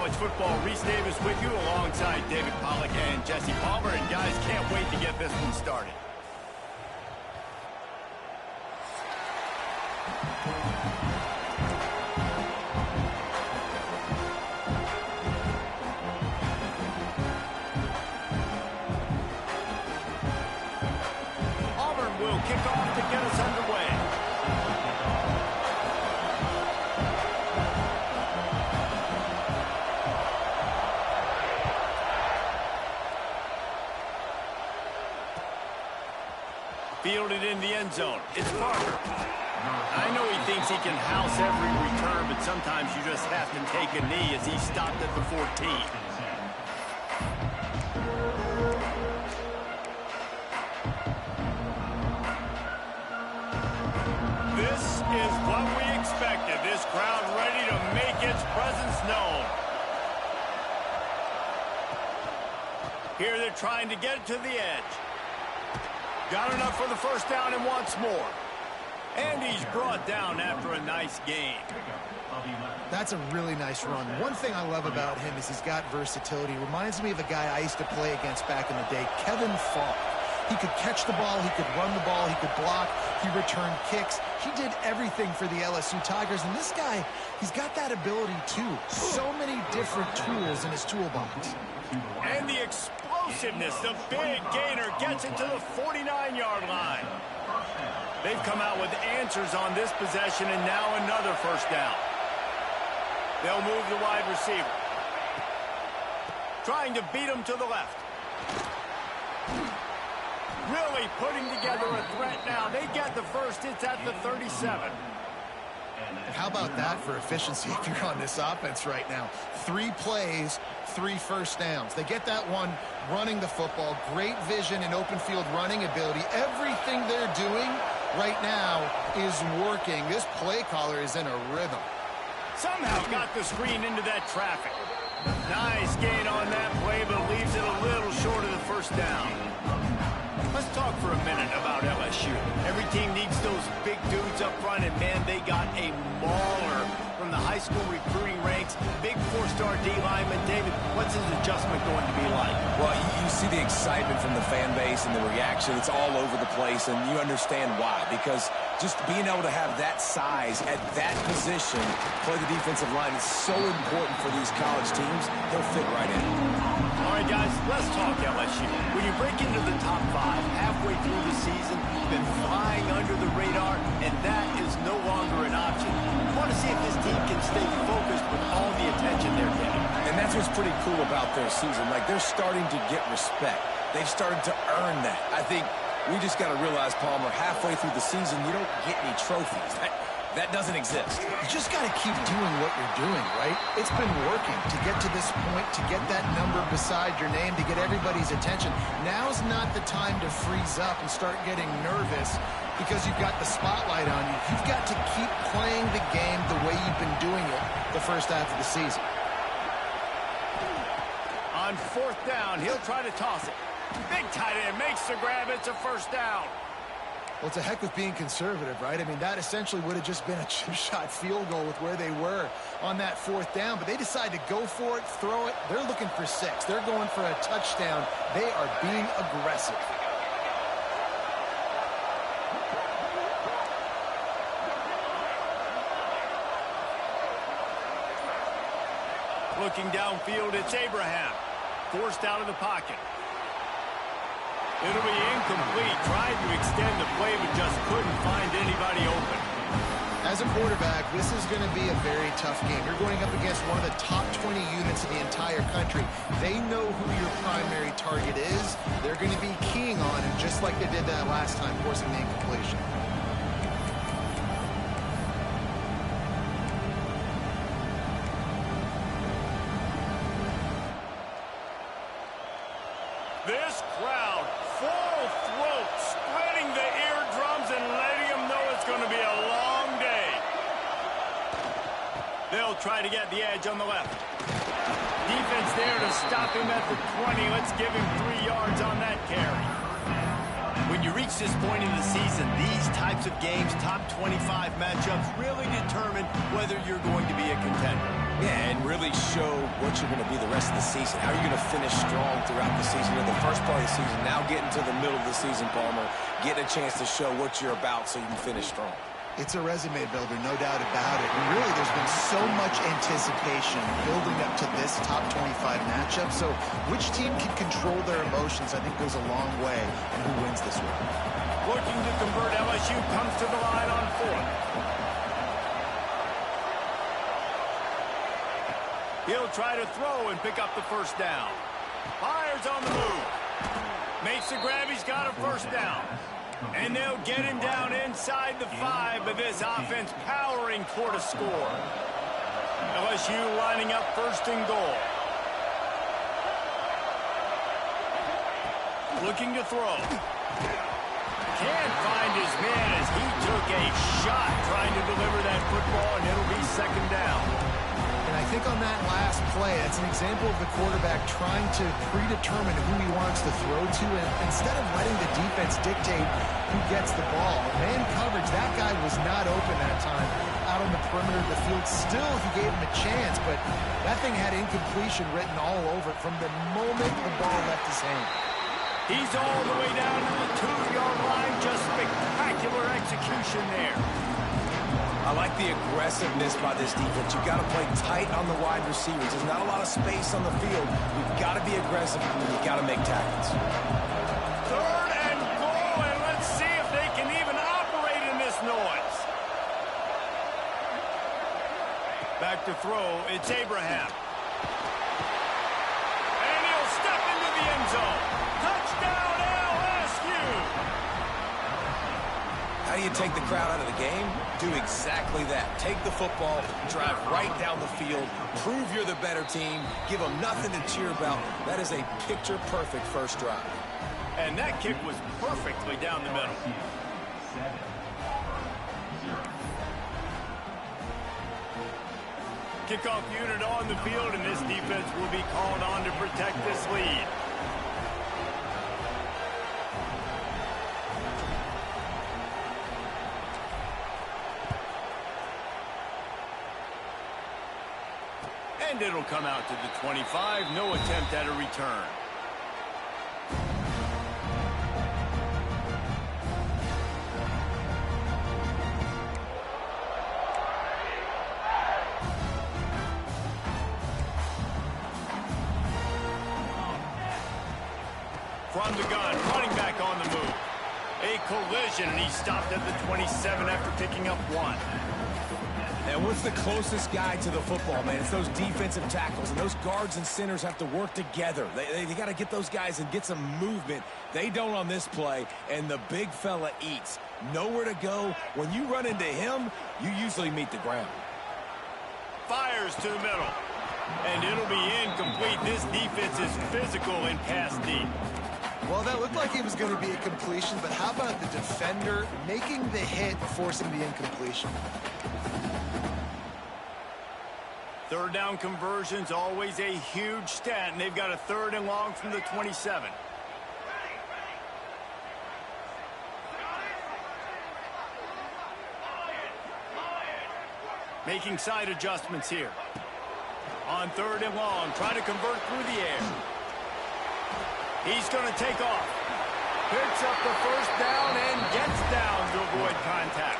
College Football. Reese Davis with you alongside David Pollack and Jesse Palmer. And guys, can't wait to get this one started. Auburn will kick off to get us underway. Fielded in the end zone. It's Parker. I know he thinks he can house every return, but sometimes you just have to take a knee as he stopped at the 14. This is what we expected. This crowd ready to make its presence known. Here they're trying to get it to the edge. Got enough for the first down and wants more. And he's brought down after a nice gain. That's a really nice run. One thing I love about him is he's got versatility. Reminds me of a guy I used to play against back in the day, Kevin Falk. He could catch the ball, he could run the ball, he could block, he returned kicks. He did everything for the LSU Tigers. And this guy, he's got that ability too. So many different tools in his toolbox. And the explosiveness, the big gainer gets it to the 49-yard line. They've come out with answers on this possession, and now another first down. They'll move the wide receiver. Trying to beat him to the left. Really putting together a threat now. They get the first. It's at the 37. How about that for efficiency if you're on this offense right now? 3 plays, 3 first downs. They get that one running the football. Great vision and open field running ability. Everything they're doing right now is working. This play caller is in a rhythm. Somehow got the screen into that traffic. Nice gain on that play, but leaves it a little short of the first down. Let's talk for a minute about LSU. Every team needs those big dudes up front, and man, they got a mauler from the high school recruiting ranks. Big 4-star D lineman. David, what's his adjustment going to be like? Well, you see the excitement from the fan base and the reaction. It's all over the place, and you understand why. Because just being able to have that size at that position, play the defensive line, is so important for these college teams. They'll fit right in. All right, guys, let's talk LSU. When you break into the top 5 halfway through the season, you've been flying under the radar, and that is no longer an option. You want to see if this team can stay focused with all the attention they're getting. And that's what's pretty cool about their season. Like, they're starting to get respect. They've started to earn that. I think we just got to realize, Palmer, halfway through the season, you don't get any trophies. That doesn't exist. You just got to keep doing what you're doing, right? It's been working to get to this point, to get that number beside your name, to get everybody's attention. Now's not the time to freeze up and start getting nervous because you've got the spotlight on you. You've got to keep playing the game the way you've been doing it the first half of the season. On 4th down, he'll try to toss it. Big tight end makes the grab. It's a first down. Well, it's a heck of being conservative, right? I mean, that essentially would have just been a chip shot field goal with where they were on that 4th down. But they decide to go for it, throw it. They're looking for 6. They're going for a touchdown. They are being aggressive. Looking downfield, it's Abraham. Forced out of the pocket. It'll be incomplete. Tried to extend the play, but just couldn't find anybody open. As a quarterback, this is going to be a very tough game. You're going up against one of the top 20 units in the entire country. They know who your primary target is. They're going to be keying on him, just like they did that last time, forcing the incompletion. This crowd, full throat, splitting the eardrums and letting them know it's going to be a long day. They'll try to get the edge on the left. Defense there to stop him at the 20. Let's give him 3 yards on that carry. When you reach this point in the season, these types of games, top 25 matchups, really determine whether you're going to be a contender. Yeah, and really show what you're going to be the rest of the season. How are you going to finish strong throughout the season? In the first part of the season, now getting to the middle of the season, Palmer, getting a chance to show what you're about so you can finish strong. It's a resume builder, no doubt about it. And really, there's been so much anticipation building up to this top 25 matchup. So which team can control their emotions, I think, goes a long way in who wins this one. Looking to convert, LSU comes to the line on 4th. He'll try to throw and pick up the first down. Fires on the move. Makes the grab. He's got a first down. And they'll get him down inside the 5, but this offense powering toward a score. LSU lining up 1st and goal. Looking to throw. Can't find his man as he took a shot trying to deliver that football, and it'll be 2nd down. And I think on that last play, that's an example of the quarterback trying to predetermine who he wants to throw to, and instead of letting the defense dictate who gets the ball. Man coverage, that guy was not open that time out on the perimeter of the field. Still, he gave him a chance, but that thing had incompletion written all over it from the moment the ball left his hand. He's all the way down to the 2-yard line. Just spectacular execution there. I like the aggressiveness by this defense. You've got to play tight on the wide receivers. There's not a lot of space on the field. You've got to be aggressive, and you've got to make tackles. 3rd and goal, and let's see if they can even operate in this noise. Back to throw, it's Abraham. And he'll step into the end zone. Touchdown, LSU! How do you take the crowd out of the game? Do exactly that. Take the football, drive right down the field, prove you're the better team, give them nothing to cheer about. That is a picture-perfect first drive. And that kick was perfectly down the middle. Kickoff unit on the field, and this defense will be called on to protect this lead. And it'll come out to the 25. No attempt at a return. From the gun, running back on the move. A collision, and he stopped at the 27 after picking up 1. And what's the closest guy to the football, man? It's those defensive tackles, and those guards and centers have to work together. They got to get those guys and get some movement. They don't on this play, and the big fella eats. Nowhere to go. When you run into him, you usually meet the ground. Fires to the middle. And it'll be incomplete. This defense is physical in pass deep. Well, that looked like it was going to be a completion, but how about the defender making the hit, forcing the incompletion? 3rd down conversions, always a huge stat, and they've got a 3rd and long from the 27. Making side adjustments here. On 3rd and long, trying to convert through the air. He's going to take off. Picks up the first down and gets down to avoid contact.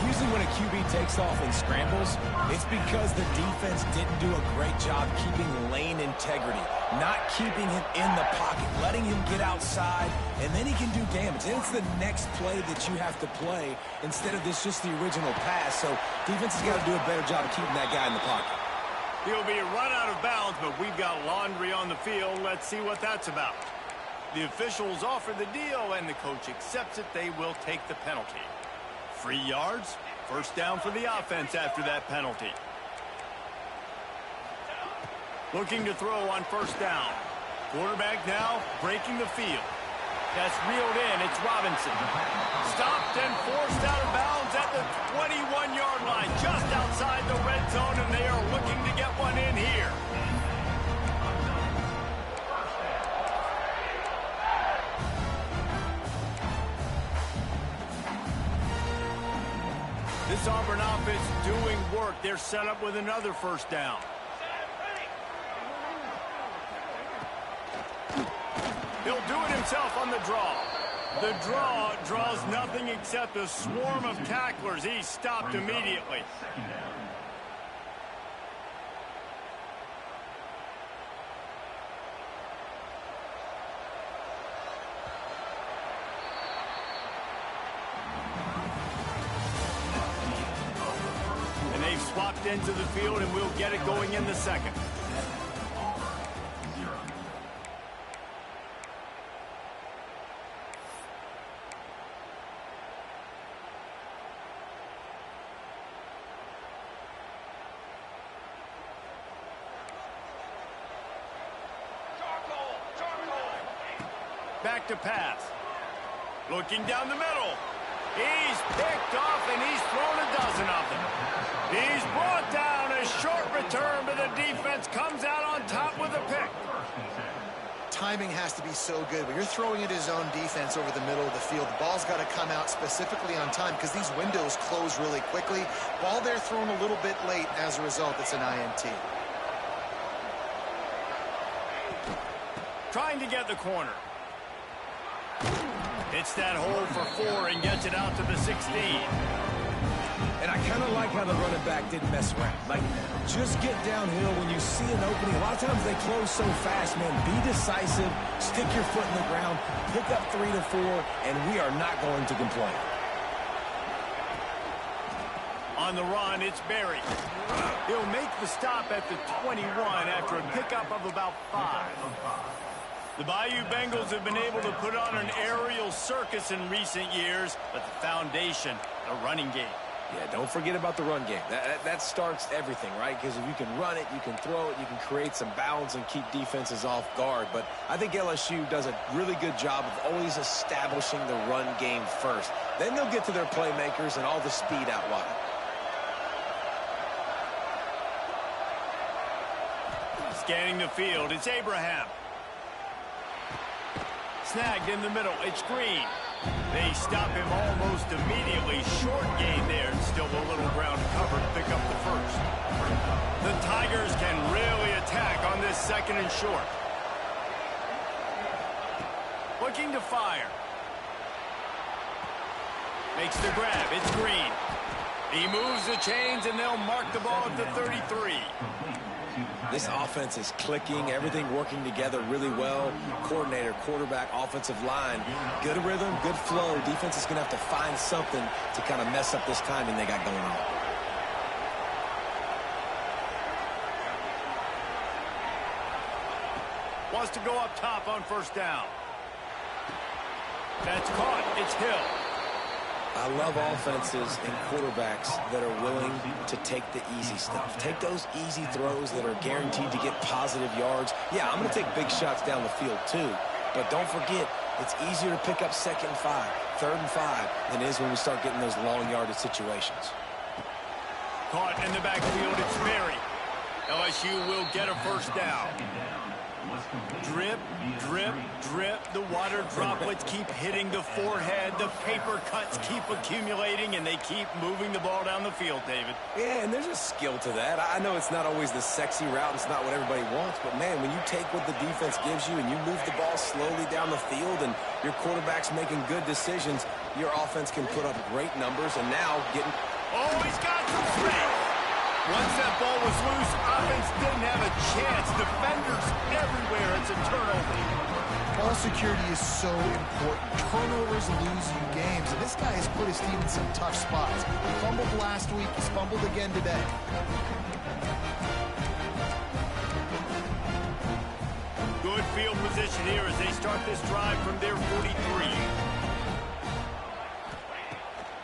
Usually when a QB takes off and scrambles, it's because the defense didn't do a great job keeping lane integrity, not keeping him in the pocket, letting him get outside, and then he can do damage. And it's the next play that you have to play instead of this just the original pass. So defense has got to do a better job of keeping that guy in the pocket. He'll be run out of bounds, but we've got laundry on the field. Let's see what that's about. The officials offer the deal, and the coach accepts it. They will take the penalty. 3 yards, first down for the offense after that penalty. Looking to throw on first down. Quarterback now breaking the field. That's reeled in. It's Robinson. Stopped and forced out of bounds at the 21-yard line, just outside the red zone, and they are looking to get one in here. this Auburn offense doing work. They're set up with another first down. He'll do it himself on the draw. The draw draws nothing except a swarm of tacklers. He's stopped immediately. And they've swapped into the field, and we'll get it going in the second. Back to pass. Looking down the middle. He's picked off, and he's thrown a dozen of them. He's brought down a short return, but the defense comes out on top with a pick. Timing has to be so good. When you're throwing at his own defense over the middle of the field, the ball's got to come out specifically on time because these windows close really quickly. Ball there thrown a little bit late. As a result, it's an INT. Trying to get the corner. Hits that hole for 4 and gets it out to the 16. And I kind of like how the running back didn't mess around. Like, just get downhill when you see an opening. A lot of times they close so fast, man. Be decisive, stick your foot in the ground, pick up 3 to 4, and we are not going to complain. On the run, it's Berry. He'll make the stop at the 21 after a pickup of about 5. The Bayou Bengals have been able to put on an aerial circus in recent years, but the foundation, the running game. Yeah, don't forget about the run game. That starts everything, right? Because if you can run it, you can throw it, you can create some balance and keep defenses off guard. But I think LSU does a really good job of always establishing the run game first. Then they'll get to their playmakers and all the speed out wide. Scanning the field, it's Abraham. Snagged in the middle, it's Green. They stop him almost immediately. Short gain there, and still a little ground cover to pick up the first. The Tigers can really attack on this second and short. Looking to fire. Makes the grab, it's Green. He moves the chains, and they'll mark the ball at the 33. This offense is clicking, everything working together really well. Coordinator, quarterback, offensive line, good rhythm, good flow. Defense is going to have to find something to kind of mess up this timing they got going on. Wants to go up top on first down. That's caught. It's Hill. I love offenses and quarterbacks that are willing to take the easy stuff. Take those easy throws that are guaranteed to get positive yards. Yeah, I'm going to take big shots down the field too. But don't forget, it's easier to pick up 2nd and 5, 3rd and 5 than it is when we start getting those long yardage situations. Caught in the backfield, it's Berry. LSU will get a first down. Drip, drip, drip. The water droplets keep hitting the forehead. The paper cuts keep accumulating, and they keep moving the ball down the field, David. Yeah, and there's a skill to that. I know it's not always the sexy route. It's not what everybody wants. But, man, when you take what the defense gives you and you move the ball slowly down the field and your quarterback's making good decisions, your offense can put up great numbers and now getting... Oh, he's got some space. Once that ball was loose, offense didn't have a chance. Defenders everywhere. It's a turnover. Ball security is so important. Turnovers lose you games, and this guy has put his team in some tough spots. He fumbled last week. He's fumbled again today. Good field position here as they start this drive from their 43.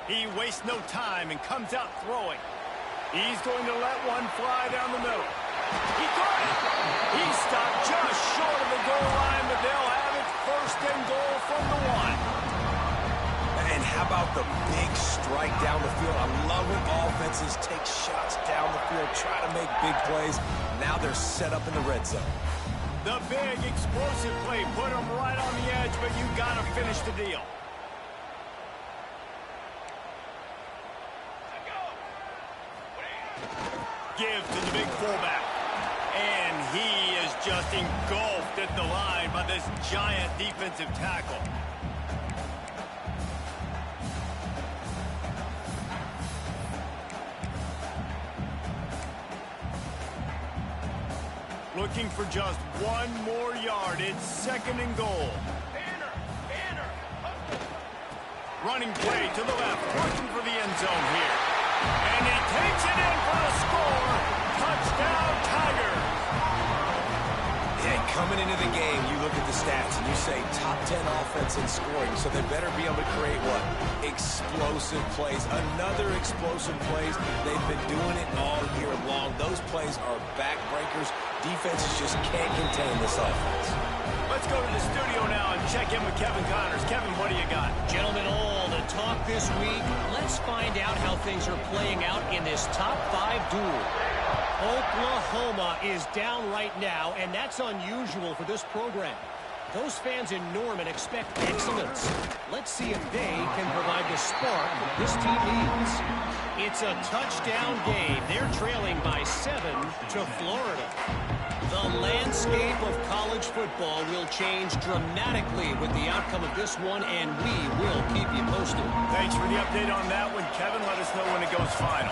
He wastes no time and comes out throwing. He's going to let one fly down the middle. He got it. He stopped just short of the goal line, but they'll have it 1st and goal from the 1. And how about the big strike down the field? I love when offenses take shots down the field, try to make big plays. Now they're set up in the red zone. The big explosive play put him right on the edge, but you got to finish the deal. give to the big fullback. And he is just engulfed at the line by this giant defensive tackle. Looking for just one more yard. It's 2nd and goal. Running play to the left, working for the end zone here. And he takes it in for the score. Touchdown, Tigers. Yeah, coming into the game, you look at the stats and you say top 10 offense in scoring, so they better be able to create what? Explosive plays. Another explosive plays. They've been doing it all year long. Those plays are backbreakers. Defenses just can't contain this offense. Let's go to the studio now and check in with Kevin Connors. Kevin, what do you got? Gentlemen, all the talk this week. Let's find out how things are playing out in this top 5 duel. Oklahoma is down right now, and that's unusual for this program. Those fans in Norman expect excellence. Let's see if they can provide the spark this team needs. It's a touchdown game. They're trailing by 7 to Florida. The landscape of college football will change dramatically with the outcome of this one, and we will keep you posted. Thanks for the update on that one, Kevin. Let us know when it goes final.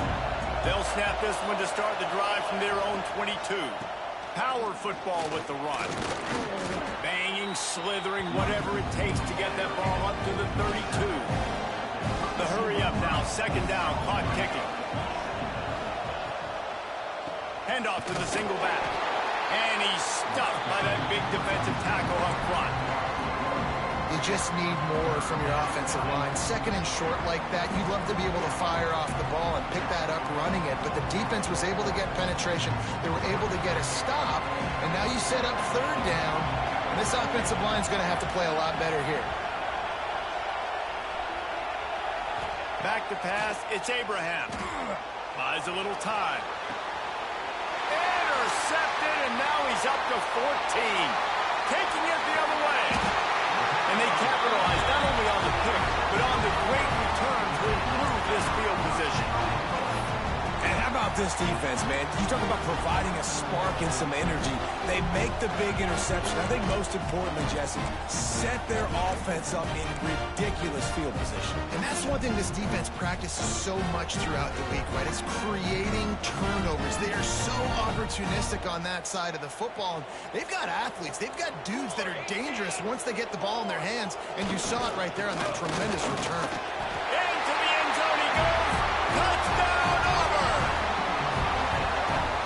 They'll snap this one to start the drive from their own 22. Power football with the run. Banging, slithering, whatever it takes to get that ball up to the 32. The hurry up now, 2nd down, clock ticking. Handoff to the single back. And he's stuffed by that big defensive tackle up front. You just need more from your offensive line. 2nd and short like that, you'd love to be able to fire off the ball and pick that up running it, but the defense was able to get penetration. They were able to get a stop, and now you set up 3rd down, and this offensive line's going to have to play a lot better here. Back to pass, it's Abraham. Buys a little time. Intercepted, and now he's up to 14. Taking it the other way. And they capitalize not only on the pick, but on the great return to improve this field position. And how about this defense, man? You talk about providing a spark and some energy. They make the big interception. I think most importantly, Jesse, set their offense up in ridiculous field position. And that's one thing this defense practices so much throughout the week, right? It's creating turnovers. They are so opportunistic on that side of the football. They've got athletes. They've got dudes that are dangerous once they get the ball in their hands, and you saw it right there on that tremendous return. Into the end zone he goes. Touchdown, Auburn!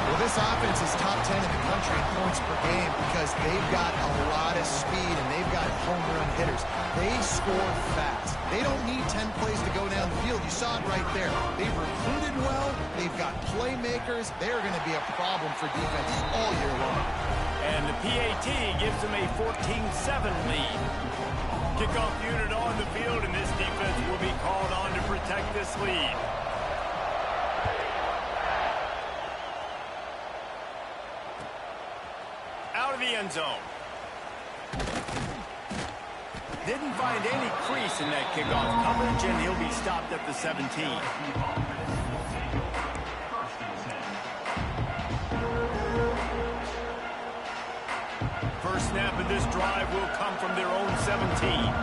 Well, this offense is top 10 in the country in points per game because they've got a lot of speed and they've got home run hitters. They score fast. They don't need 10 plays to go down the field. You saw it right there. They've recruited well. They've got playmakers. They're going to be a problem for defenses all year long. And the PAT gives them a 14-7 lead. Kickoff unit on the field, and this defense will be called on to protect this lead. Out of the end zone. Didn't find any crease in that kickoff coverage, and he'll be stopped at the 17. First snap of this drive will come from their own 17.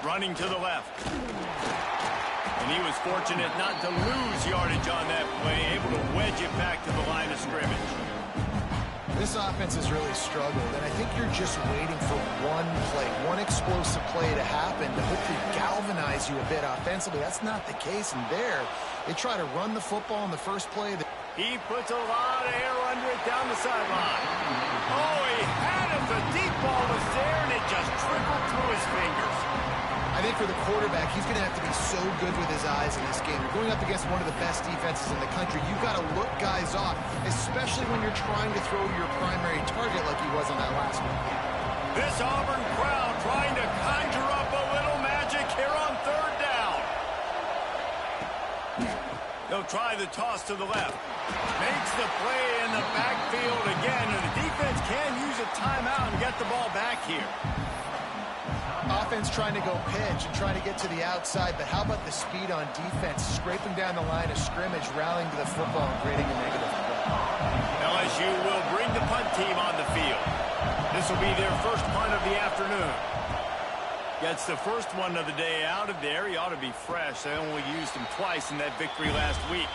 Running to the left. And he was fortunate not to lose yardage on that play, able to wedge it back to the line of scrimmage. This offense has really struggled, and I think you're just waiting for one play, one explosive play to happen to hopefully galvanize you a bit offensively. That's not the case, and there, they try to run the football in the first play. He puts a lot of air under it down the sideline. Oh, he had it. The deep ball was there, and it just trickled through his fingers. I think for the quarterback, he's going to have to be so good with his eyes in this game. You're going up against one of the best defenses in the country. You've got to look guys off, especially when you're trying to throw to your primary target like he was on that last one. This Auburn crowd trying to conjure up a little magic here on 3rd down. They'll try the toss to the left. Makes the play in the backfield again, and the defense can use a timeout and get the ball back here. Offense trying to go pitch and trying to get to the outside, but how about the speed on defense, scraping down the line of scrimmage, rallying to the football, and creating a negative play. LSU will bring the punt team on the field. This will be their first punt of the afternoon. Gets the first one of the day out of there. He ought to be fresh. They only used him twice in that victory last week.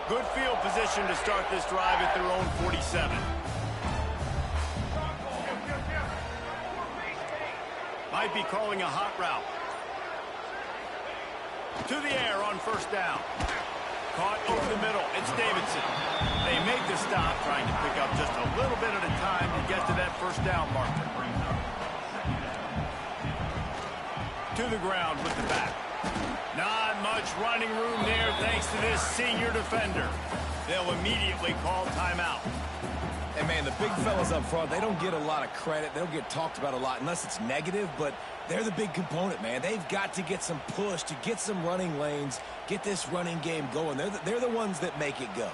Good field position to start this drive at their own 47. Might be calling a hot route. To the air on first down. Caught over the middle. It's Davidson. They make the stop, trying to pick up just a little bit at a time to get to that first down marker. To the ground with the back. Not much running room there thanks to this senior defender. They'll immediately call timeout. And, man, the big fellas up front, they don't get a lot of credit. They don't get talked about a lot unless it's negative, but they're the big component, man. They've got to get some push, to get some running lanes, get this running game going. They're the ones that make it go.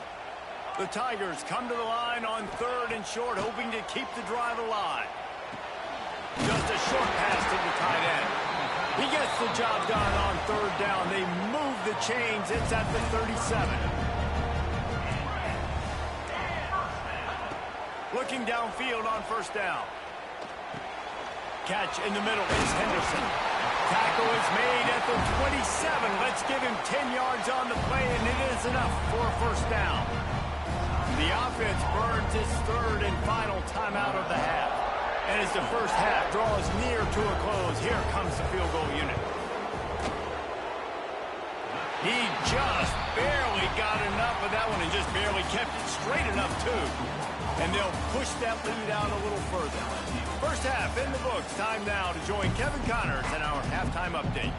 The Tigers come to the line on 3rd and short, hoping to keep the drive alive. Just a short pass to the tight end. He gets the job done on 3rd down. They move the chains. It's at the 37. Looking downfield on first down. Catch in the middle is Henderson. Tackle is made at the 27. Let's give him 10 yards on the play, and it is enough for a first down. The offense burns its 3rd and final timeout of the half. And as the first half draws near to a close, here comes the field goal unit. He just barely got enough of that one and just barely kept it straight enough, too. And they'll push that lead out a little further. First half in the books. Time now to join Kevin Connors in our halftime update.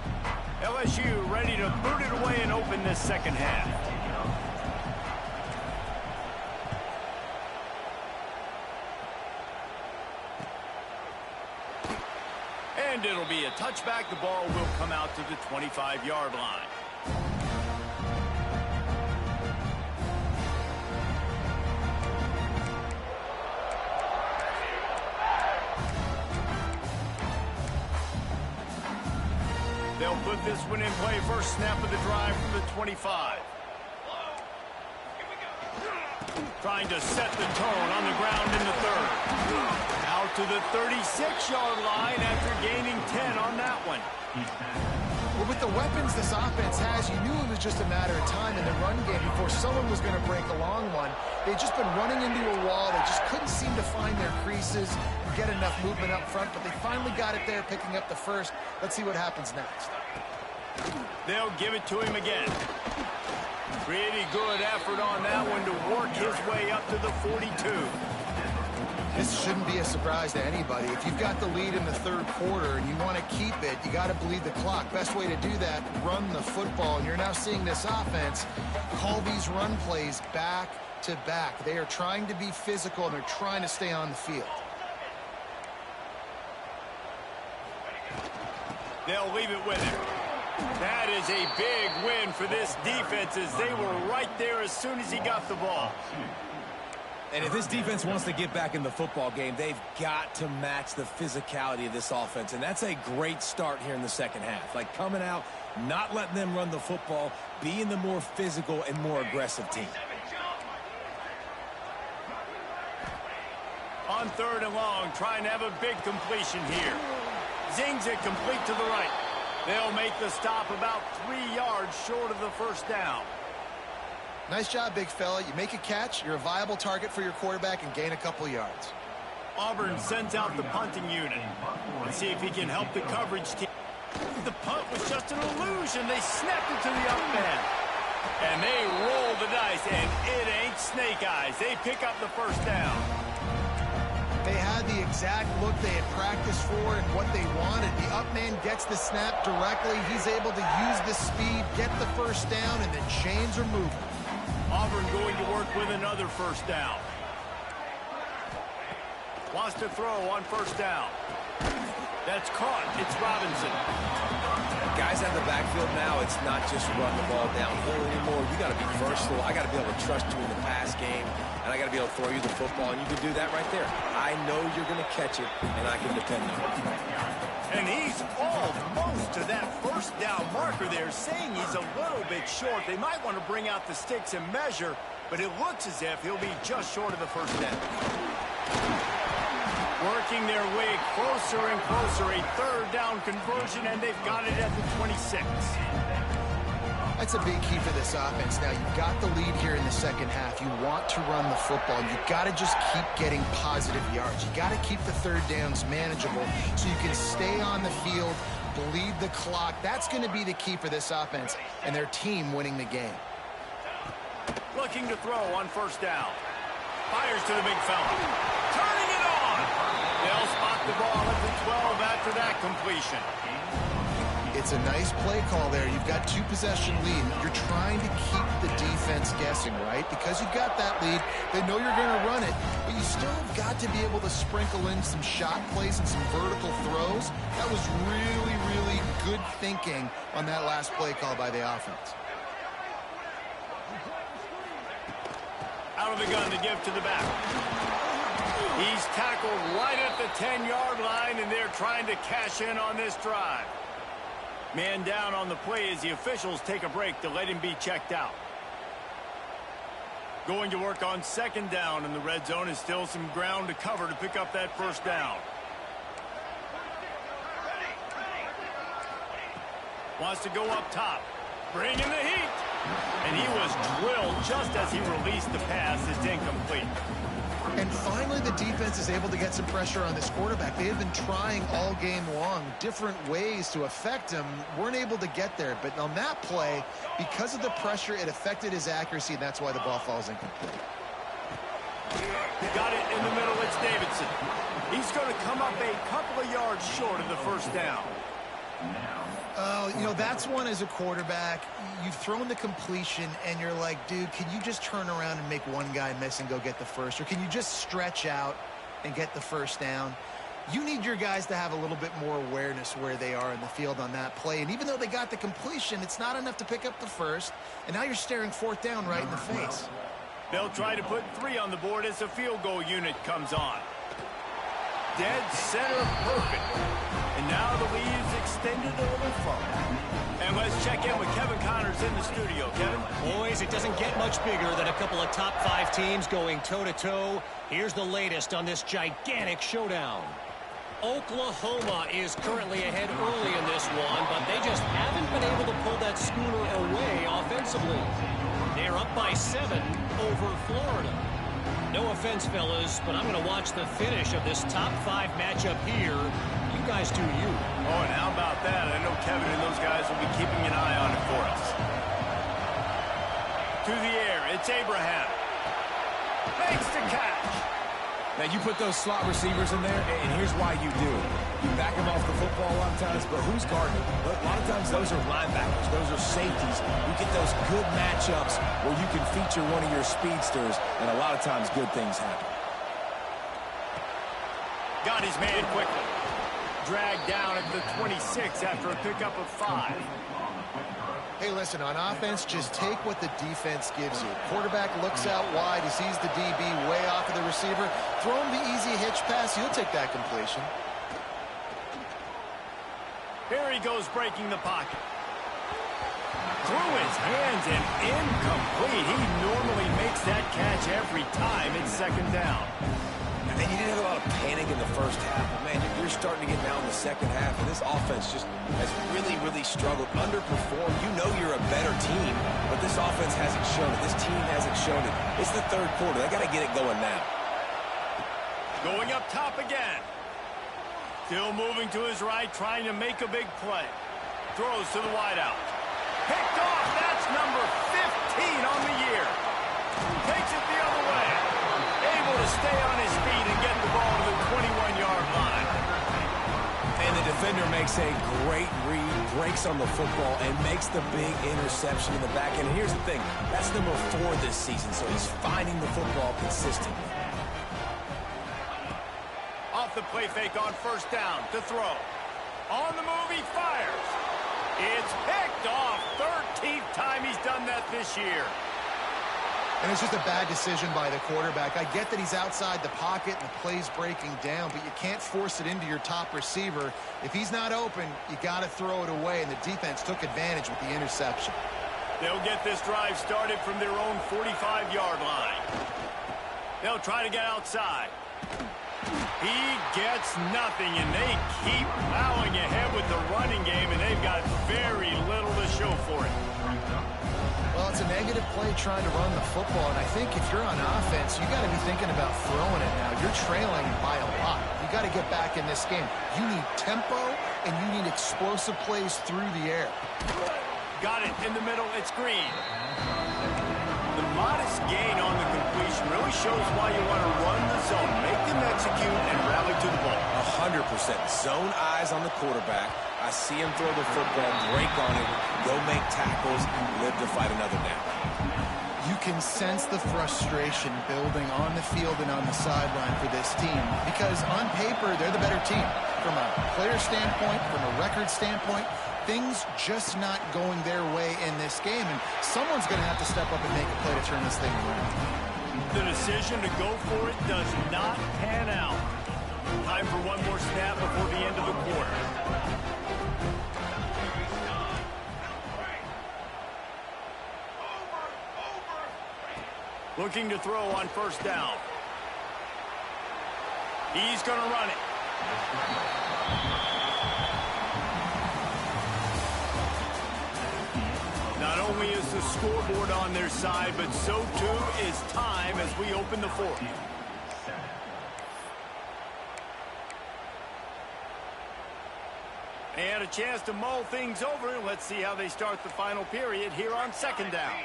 LSU ready to boot it away and open this second half. And it'll be a touchback. The ball will come out to the 25-yard line. They'll put this one in play. First snap of the drive from the 25. Trying to set the tone on the ground in the 3rd. Out to the 36-yard line after gaining 10 on that one. Well, with the weapons this offense has, you knew it was just a matter of time in the run game before someone was going to break a long one. They'd just been running into a wall. They just couldn't seem to find their creases and get enough movement up front, but they finally got it there, picking up the first. Let's see what happens next. They'll give it to him again. Pretty good effort on that one to work his way up to the 42. This shouldn't be a surprise to anybody. If you've got the lead in the 3rd quarter and you want to keep it, you got to bleed the clock. Best way to do that, run the football. And you're now seeing this offense call these run plays back to back. They are trying to be physical, and they're trying to stay on the field. They'll leave it with him. That is a big win for this defense, as they were right there as soon as he got the ball. And if this defense wants to get back in the football game, they've got to match the physicality of this offense. And that's a great start here in the second half. Like coming out, not letting them run the football, being the more physical and more aggressive team. On 3rd and long, trying to have a big completion here. Zings it complete to the right. They'll make the stop about 3 yards short of the first down. Nice job, big fella. You make a catch, you're a viable target for your quarterback, and gain a couple yards. Auburn sends out the punting unit. Let's see if he can help the coverage team. The punt was just an illusion. They snapped it to the up man. And they roll the dice, and it ain't snake eyes. They pick up the first down. They had the exact look they had practiced for and what they wanted. The up man gets the snap directly. He's able to use the speed, get the first down, and the chains are moving. Auburn going to work with another first down. Wants to throw on first down. That's caught. It's Robinson. Guys out of the backfield now, it's not just run the ball downhill anymore. You got to be versatile. I got to be able to trust you in the pass game, and I got to be able to throw you the football, and you can do that right there. I know you're going to catch it, and I can depend on it. And he's almost to that first down marker there, saying he's a little bit short. They might want to bring out the sticks and measure, but it looks as if he'll be just short of the first down. Working their way closer and closer, a third down conversion, and they've got it at the 26. That's a big key for this offense. Now, you've got the lead here in the second half. You want to run the football. You've got to just keep getting positive yards. You got to keep the third downs manageable so you can stay on the field, bleed the clock. That's going to be the key for this offense and their team winning the game. Looking to throw on first down. Fires to the big fella. Turning it on. They'll spot the ball at the 12 after that completion. It's a nice play call there. You've got 2-possession lead. You're trying to keep the defense guessing, right? Because you've got that lead, they know you're going to run it, but you still have got to be able to sprinkle in some shot plays and some vertical throws. That was really, really good thinking on that last play call by the offense. Out of the gun to give to the back. He's tackled right at the 10-yard line, and they're trying to cash in on this drive. Man down on the play as the officials take a break to let him be checked out. Going to work on second down, and the red zone is still some ground to cover to pick up that first down. Wants to go up top. Bring in the heat. And he was drilled just as he released the pass. It's incomplete. And finally, the defense is able to get some pressure on this quarterback. They have been trying all game long different ways to affect him. Weren't able to get there. But on that play, because of the pressure, it affected his accuracy, and that's why the ball falls incomplete. Got it in the middle. It's Davidson. He's going to come up a couple of yards short of the first down. Oh, you know, that's one as a quarterback. You've thrown the completion, and you're like, dude, can you just turn around and make one guy miss and go get the first? Or can you just stretch out and get the first down? You need your guys to have a little bit more awareness where they are in the field on that play. And even though they got the completion, it's not enough to pick up the first. And now you're staring fourth down right in the face. They'll try to put 3 on the board as the field goal unit comes on. Dead center perfect. And now the lead's extended a little further. And let's check in with Kevin Connors in the studio. Kevin? Boys, it doesn't get much bigger than a couple of top 5 teams going toe-to-toe. Here's the latest on this gigantic showdown. Oklahoma is currently ahead early in this one, but they just haven't been able to pull that schooner away offensively. They're up by 7 over Florida. No offense, fellas, but I'm going to watch the finish of this top 5 matchup here. You guys do you. Oh, and how about that? I know Kevin and those guys will be keeping an eye on it for us. To the air, it's Abraham. Makes the catch. Now, you put those slot receivers in there, and here's why you do it. You back them off the football a lot of times, but who's guarding them? A lot of times those are linebackers. Those are safeties. You get those good matchups where you can feature one of your speedsters, and a lot of times good things happen. Got his man quickly. Dragged down at the 26 after a pickup of 5. Hey, listen, on offense, just take what the defense gives you. Quarterback looks out wide. He sees the DB way off of the receiver. Throw him the easy hitch pass. He'll take that completion. Here he goes breaking the pocket. Through his hands and incomplete. He normally makes that catch every time. It's second down. And you didn't have a lot of panic in the first half. But, man, you're starting to get down in the second half, and this offense just has really, really struggled, underperformed. You know you're a better team, but this offense hasn't shown it. This team hasn't shown it. It's the third quarter. They got to get it going now. Going up top again. Still moving to his right, trying to make a big play. Throws to the wideout. Picked off. That's number 15 on the year. Takes it the other way. Able to stay on his feet and get the ball to the 21-yard line. And the defender makes a great read, breaks on the football, and makes the big interception in the back. And here's the thing. That's number 4 this season, so he's finding the football consistently. Off the play fake on first down to throw. On the move, he fires. It's picked off. 13th time he's done that this year. And it's just a bad decision by the quarterback. I get that he's outside the pocket and the play's breaking down, but you can't force it into your top receiver. If he's not open, you got to throw it away, and the defense took advantage with the interception. They'll get this drive started from their own 45-yard line. They'll try to get outside. He gets nothing, and they keep plowing ahead with the running game, and they've got very little to show for it. Well, it's a negative play trying to run the football, and I think if you're on offense, you got to be thinking about throwing it now. You're trailing by a lot. You got to get back in this game. You need tempo, and you need explosive plays through the air. Got it in the middle. It's Green. The modest gain on the completion really shows why you want to run the zone, make them execute, and rally to the ball. 100%. Zone eyes on the quarterback. I see him throw the football, break on it, go make tackles, live to fight another down. You can sense the frustration building on the field and on the sideline for this team because on paper, they're the better team. From a player standpoint, from a record standpoint, things just not going their way in this game, and someone's going to have to step up and make a play to turn this thing around. The decision to go for it does not pan out. Time for one more snap before the end of the quarter. Looking to throw on first down. He's going to run it. Not only is the scoreboard on their side, but so too is time as we open the fourth. They had a chance to mull things over. Let's see how they start the final period here on second down.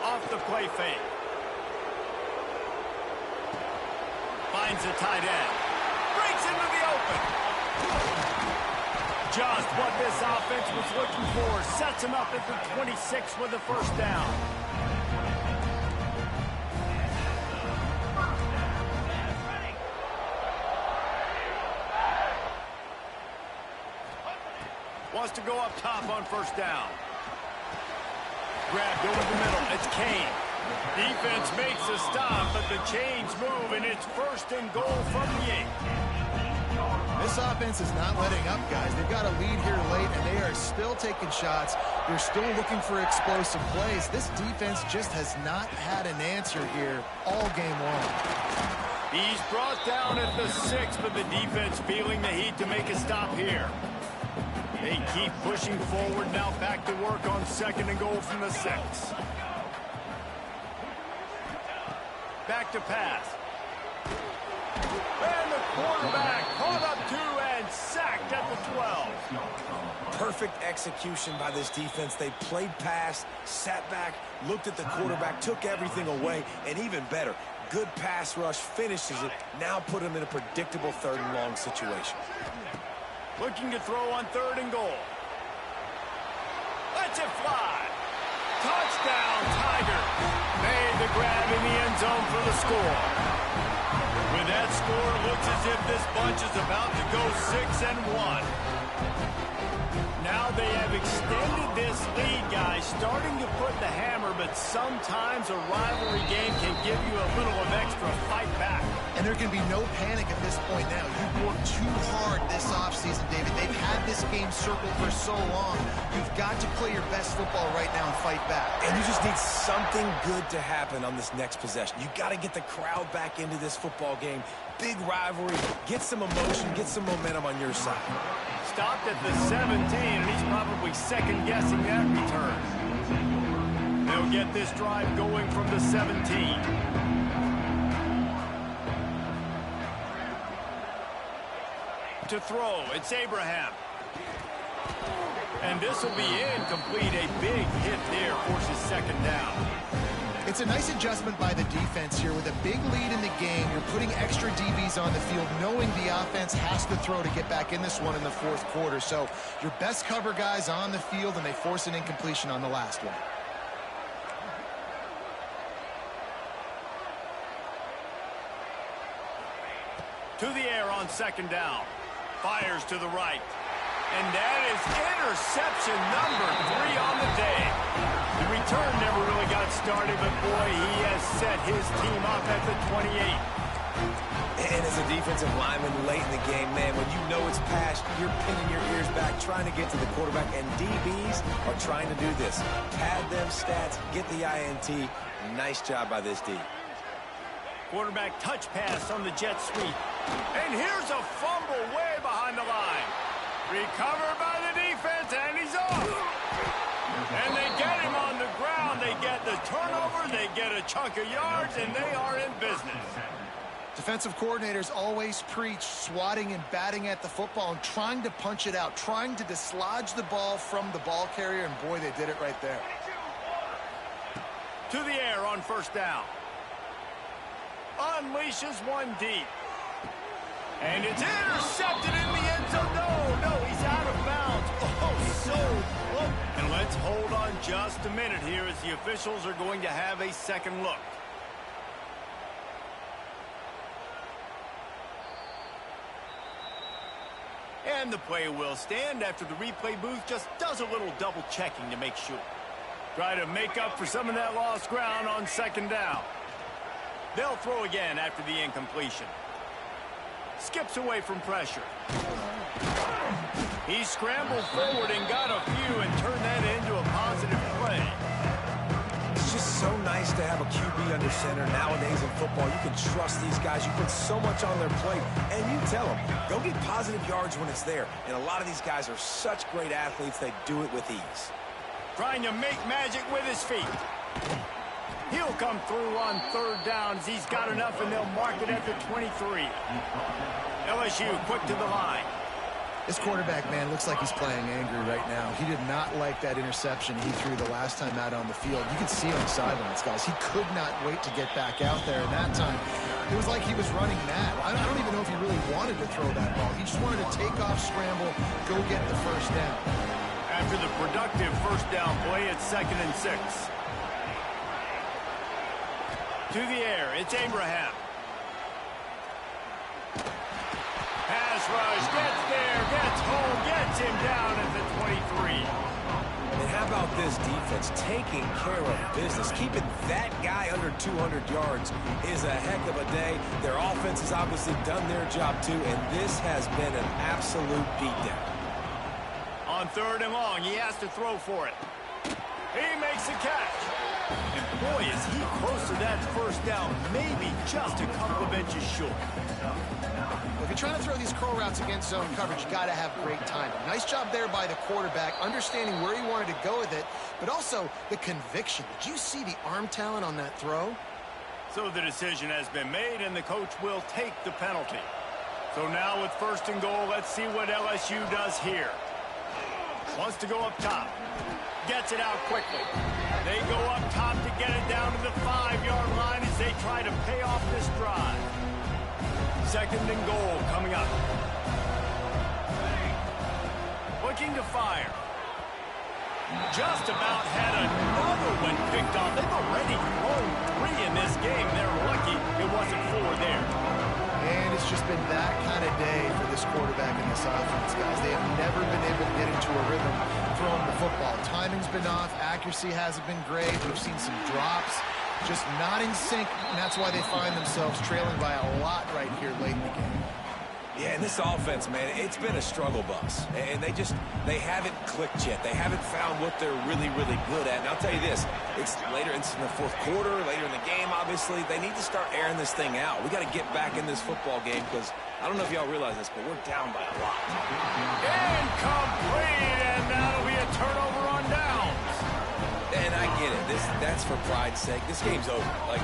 Off the play fake. Finds a tight end. Breaks into the open. Just what this offense was looking for. Sets him up at the 26 with the first down. Wants to go up top on first down. Grabbed over the middle. It's Kane. Defense makes a stop, but the chains move, and it's first and goal from the 8. This offense is not letting up, guys. They've got a lead here late, and they are still taking shots. They're still looking for explosive plays. This defense just has not had an answer here all game long. He's brought down at the 6, but the defense feeling the heat to make a stop here. They keep pushing forward, now back to work on second and goal from the 6. Back to pass. And the quarterback caught up to and sacked at the 12. Perfect execution by this defense. They played pass, sat back, looked at the quarterback, took everything away, and even better, good pass rush, finishes it, now put him in a predictable third and long situation. Looking to throw on third and goal. Lets it fly. Touchdown, Tigers. Made the grab in the end zone for the score. With that score, it looks as if this bunch is about to go 6-1. Now they have extended this lead, guys, starting to put the hammer, but sometimes a rivalry game can give you a little of extra fight back. And there can be no panic at this point now. You've worked too hard this offseason, David. They've had this game circled for so long. You've got to play your best football right now and fight back. And you just need something good to happen on this next possession. You got to get the crowd back into this football game. Big rivalry. Get some emotion. Get some momentum on your side. Stopped at the 17, and he's probably second-guessing that return. They'll get this drive going from the 17. To throw, it's Abraham. And this will be incomplete. A big hit there forces second down. It's a nice adjustment by the defense here. With a big lead in the game, you're putting extra DBs on the field, knowing the offense has to throw to get back in this one in the fourth quarter. So your best cover guys on the field, and they force an incompletion on the last one. To the air on second down. Fires to the right. And that is interception number 3 on the day. The return never really got started, but boy, he has set his team up at the 28. And as a defensive lineman late in the game, man, when you know it's past, you're pinning your ears back, trying to get to the quarterback, and DBs are trying to do this. Pad them stats, get the INT. Nice job by this D. Quarterback touch pass on the jet sweep. And here's a fumble way behind the line. Recovered by the defense, and he's off. And they get him on the ground. They get the turnover, they get a chunk of yards, and they are in business. Defensive coordinators always preach swatting and batting at the football and trying to punch it out, trying to dislodge the ball from the ball carrier, and boy, they did it right there. To the air on first down. Unleashes one deep. And it's intercepted in the end zone. No, he's out of bounds. Oh, so close. And let's hold on just a minute here as the officials are going to have a second look. And the play will stand after the replay booth just does a little double checking to make sure. Try to make up for some of that lost ground on second down. They'll throw again after the incompletion. Skips away from pressure. He scrambled forward and got a few and turned that into a positive play. It's just so nice to have a QB under center. Nowadays in football, you can trust these guys. You put so much on their plate, and you tell them, go get positive yards when it's there. And a lot of these guys are such great athletes, they do it with ease. Trying to make magic with his feet. He'll come through on third downs. He's got enough, and they'll mark it at the 23. LSU quick to the line. This quarterback, man, looks like he's playing angry right now. He did not like that interception he threw the last time out on the field. You can see on the sidelines, guys. He could not wait to get back out there. And that time, it was like he was running mad. I don't even know if he really wanted to throw that ball. He just wanted to take off, scramble, go get the first down. After the productive first down play, it's 2nd and 6. To the air, it's Abraham. Pass rush, gets there, gets home, gets him down at the 23. And how about this defense taking care of business? Keeping that guy under 200 yards is a heck of a day. Their offense has obviously done their job too, and this has been an absolute beatdown. On 3rd and long, he has to throw for it. He makes a catch. And boy, is he close to that first down, maybe just a couple of inches short. If you're trying to throw these curl routes against zone coverage, you got to have great timing. Nice job there by the quarterback, understanding where he wanted to go with it, but also the conviction. Did you see the arm talent on that throw? So the decision has been made, and the coach will take the penalty. So now with 1st and goal, let's see what LSU does here. Wants to go up top. Gets it out quickly. They go up top to get it down to the 5-yard line as they try to pay off this drive. 2nd and goal coming up. Looking to fire. Just about had another one picked off. They've already thrown 3 in this game. They're lucky it wasn't 4 there. And it's just been that kind of day for this quarterback and this offense, guys. They have never been able to get into a rhythm throwing the football. Timing's been off. Accuracy hasn't been great. We've seen some drops. Just not in sync, and that's why they find themselves trailing by a lot right here late in the game. Yeah, and this offense, man, it's been a struggle bus. And they haven't clicked yet. They haven't found what they're really, really good at. And I'll tell you this, it's later in the 4th quarter, later in the game, obviously. They need to start airing this thing out. We got to get back in this football game because I don't know if y'all realize this, but we're down by a lot. Incomplete, and that'll be a turnover on downs. And I get it. That's for pride's sake. This game's over. Like,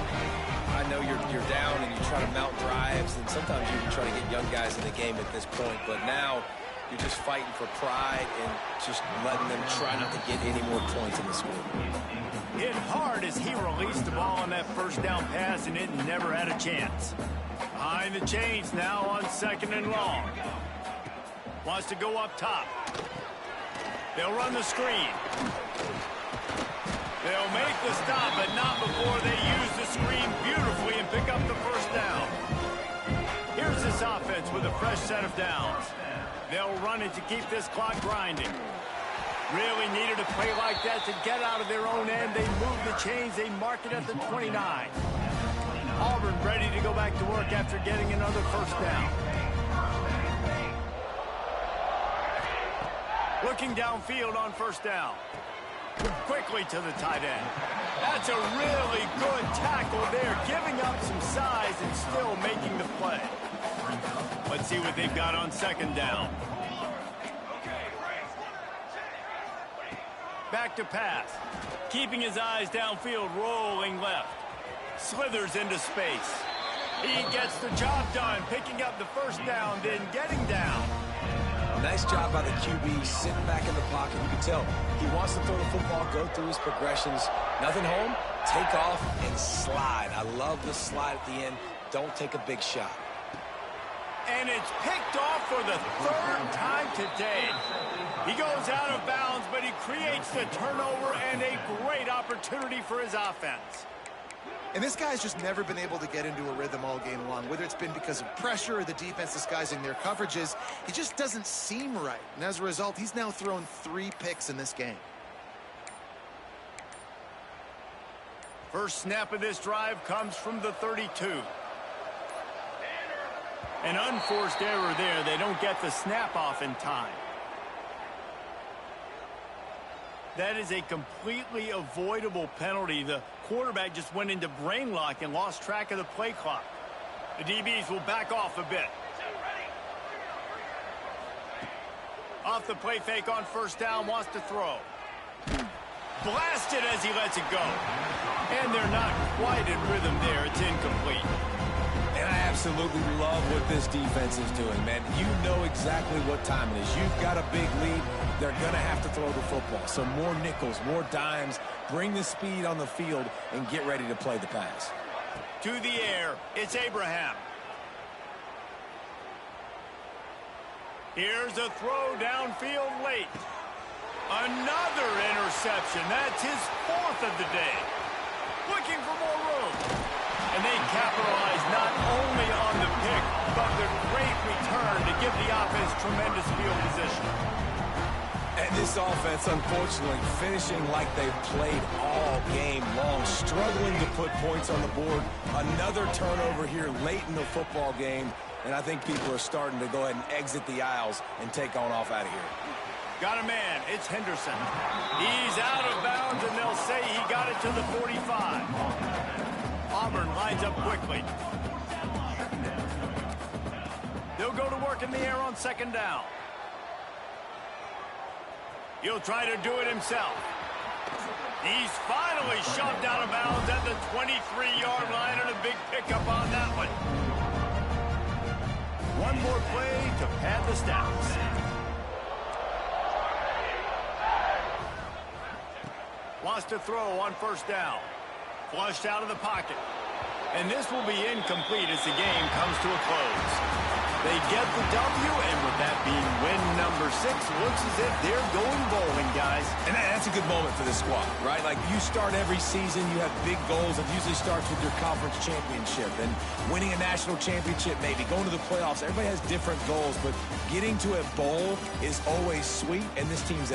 I know you're down and you try to mount drives, and sometimes you can try to get young guys in the game at this point, but now you're just fighting for pride and just letting them try not to get any more points in the score. Hit hard as he released the ball on that first down pass, and it never had a chance. Behind the chains now on 2nd and long. Wants to go up top. They'll run the screen. They'll make the stop, but not before they use the screen beautifully and pick up the first down. Here's this offense with a fresh set of downs. They'll run it to keep this clock grinding. Really needed a play like that to get out of their own end. They move the chains. They mark it at the 29. Auburn ready to go back to work after getting another first down. Looking downfield on first down. Quickly to the tight end. That's a really good tackle there, giving up some size and still making the play. Let's see what they've got on second down. Back to pass. Keeping his eyes downfield, rolling left. Slithers into space. He gets the job done, picking up the first down, then getting down. Nice job by the QB, sitting back in the pocket. You can tell he wants to throw the football, go through his progressions. Nothing home, take off and slide. I love the slide at the end. Don't take a big shot. And it's picked off for the third time today. He goes out of bounds, but he creates the turnover and a great opportunity for his offense. And this guy's just never been able to get into a rhythm all game long, whether it's been because of pressure or the defense disguising their coverages. He just doesn't seem right. And as a result, he's now thrown 3 picks in this game. First snap of this drive comes from the 32. An unforced error there. They don't get the snap off in time. That is a completely avoidable penalty. The quarterback just went into brain lock and lost track of the play clock. The DBs will back off a bit. Off the play fake on first down, wants to throw. Blasted as he lets it go. And they're not quite in rhythm there. It's incomplete. And I absolutely love what this defense is doing, man. You know exactly what time it is. You've got a big lead. They're going to have to throw the football. So more nickels, more dimes, bring the speed on the field, and get ready to play the pass. To the air, it's Abraham. Here's a throw downfield late. Another interception. That's his 4th of the day. Looking for more room. And they capitalize not only on the pick, but the great return to give the offense tremendous field position. And this offense, unfortunately, finishing like they've played all game long, struggling to put points on the board. Another turnover here late in the football game, and I think people are starting to go ahead and exit the aisles and take on off out of here. Got a man. It's Henderson. He's out of bounds, and they'll say he got it to the 45. Auburn lines up quickly. They'll go to work in the air on second down. He'll try to do it himself. He's finally shoved out of bounds at the 23-yard line, and a big pickup on that one. One more play to pad the stats. Wants to throw on first down. Flushed out of the pocket. And this will be incomplete as the game comes to a close. They get the W, and with that being win number 6, looks as if they're going bowling, guys. And that's a good moment for the squad, right? Like, you start every season, you have big goals. It usually starts with your conference championship and winning a national championship, maybe going to the playoffs. Everybody has different goals, but getting to a bowl is always sweet, and this team's